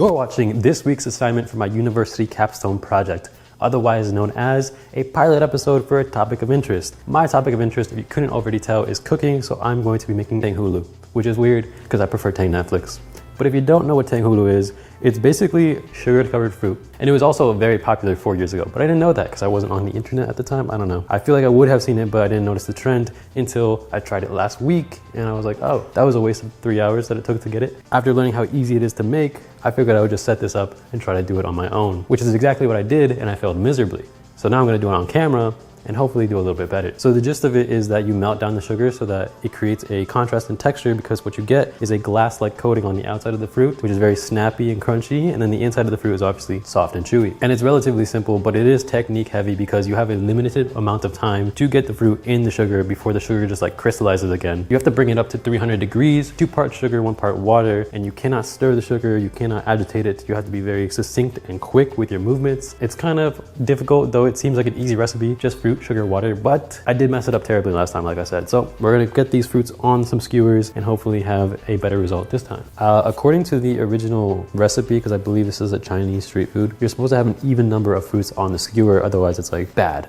You're watching this week's assignment for my university capstone project, otherwise known as a pilot episode for a topic of interest. My topic of interest, if you couldn't already tell, is cooking, so I'm going to be making Tanghulu, which is weird because I prefer Tangnetflix. But if you don't know what Tanghulu is, it's basically sugar-covered fruit. And it was also very popular 4 years ago, but I didn't know that because I wasn't on the internet at the time. I don't know. I feel like I would have seen it, but I didn't notice the trend until I tried it last week. And I was like, oh, that was a waste of 3 hours that it took to get it. After learning how easy it is to make, I figured I would just set this up and try to do it on my own, which is exactly what I did, and I failed miserably. So now I'm gonna do it on camera and hopefully do a little bit better. So the gist of it is that you melt down the sugar so that it creates a contrast in texture, because what you get is a glass-like coating on the outside of the fruit, which is very snappy and crunchy, and then the inside of the fruit is obviously soft and chewy. And it's relatively simple, but it is technique heavy because you have a limited amount of time to get the fruit in the sugar before the sugar just like crystallizes again. You have to bring it up to 300 degrees, 2 parts sugar, 1 part water, and you cannot stir the sugar, you cannot agitate it. You have to be very succinct and quick with your movements. It's kind of difficult, though it seems like an easy recipe, just fruit, sugar, water, but I did mess it up terribly last time, like I said. So we're gonna get these fruits on some skewers and hopefully have a better result this time. According to the original recipe, because I believe this is a Chinese street food, you're supposed to have an even number of fruits on the skewer, otherwise it's like bad.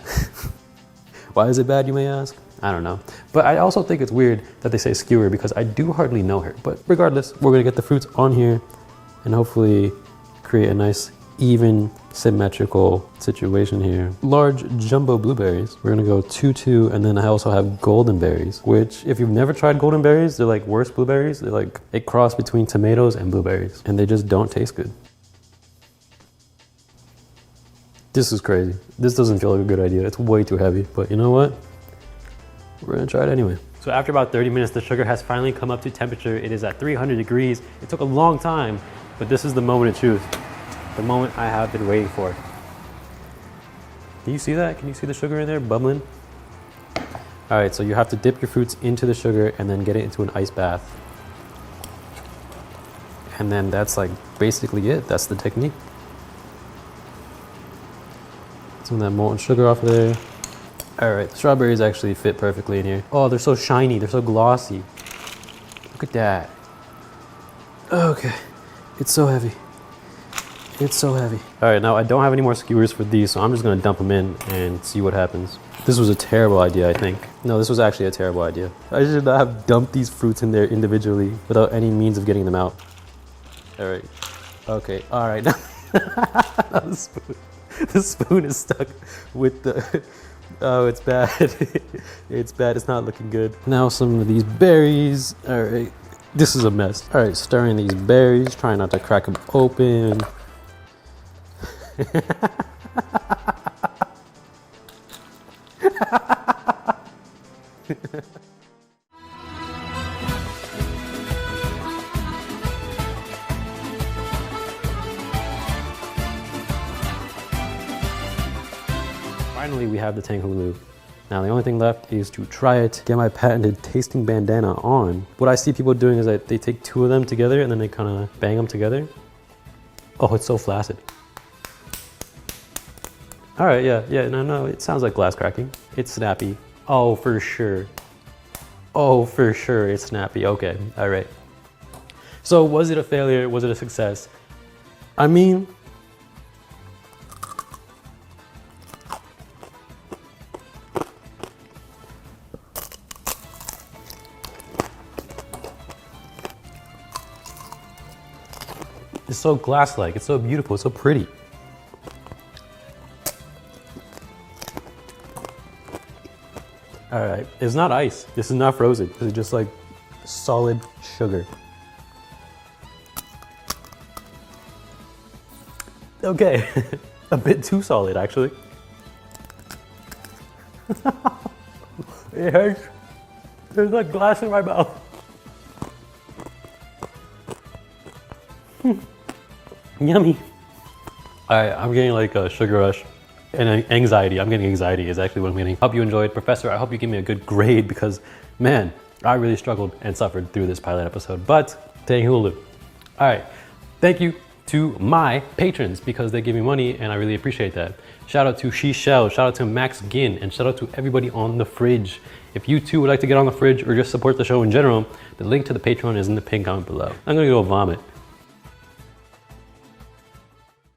Why is it bad, you may ask? I don't know. But I also think it's weird that they say skewer because I do hardly know her. But regardless, we're gonna get the fruits on here and hopefully create a nice, even, symmetrical situation here. Large jumbo blueberries. We're gonna go 2, and then I also have golden berries, which if you've never tried golden berries, they're like worse blueberries. They're like a cross between tomatoes and blueberries, and they just don't taste good. This is crazy. This doesn't feel like a good idea. It's way too heavy, but you know what? We're gonna try it anyway. So after about 30 minutes, the sugar has finally come up to temperature. It is at 300 degrees. It took a long time, but this is the moment of truth. The moment I have been waiting for. Do you see that? Can you see the sugar in there bubbling? All right, so you have to dip your fruits into the sugar and then get it into an ice bath. And then that's like basically it. That's the technique. Some of that molten sugar off of there. All right, the strawberries actually fit perfectly in here. Oh, they're so shiny, they're so glossy. Look at that. Okay, it's so heavy. It's so heavy. All right, now I don't have any more skewers for these, so I'm just gonna dump them in and see what happens. This was a terrible idea, I think. No, this was actually a terrible idea. I should not have dumped these fruits in there individually without any means of getting them out. All right, okay, all right. The spoon is stuck with the, oh, it's bad. It's bad, it's not looking good. Now some of these berries. All right, this is a mess. All right, stirring these berries, trying not to crack them open. Finally, we have the Tanghulu. Now the only thing left is to try it, get my patented tasting bandana on. What I see people doing is that they take 2 of them together and then they kind of bang them together. Oh, it's so flaccid. All right, yeah, no, it sounds like glass cracking. It's snappy. Oh, for sure. Oh, for sure, it's snappy. Okay, all right. So was it a failure? Was it a success? I mean, it's so glass-like, it's so beautiful, it's so pretty. All right, it's not ice. This is not frozen. This is just like solid sugar. Okay, a bit too solid actually. It hurts. There's like glass in my mouth. Yummy. All right, I'm getting like a sugar rush. And anxiety. I'm getting anxiety is actually what I'm getting. Hope you enjoyed. Professor, I hope you give me a good grade because, man, I really struggled and suffered through this pilot episode. But, Tanghulu. All right, thank you to my patrons because they give me money and I really appreciate that. Shout out to Shishel, shout out to Max Ginn, and shout out to everybody on the fridge. If you too would like to get on the fridge or just support the show in general, the link to the Patreon is in the pinned comment below. I'm gonna go vomit.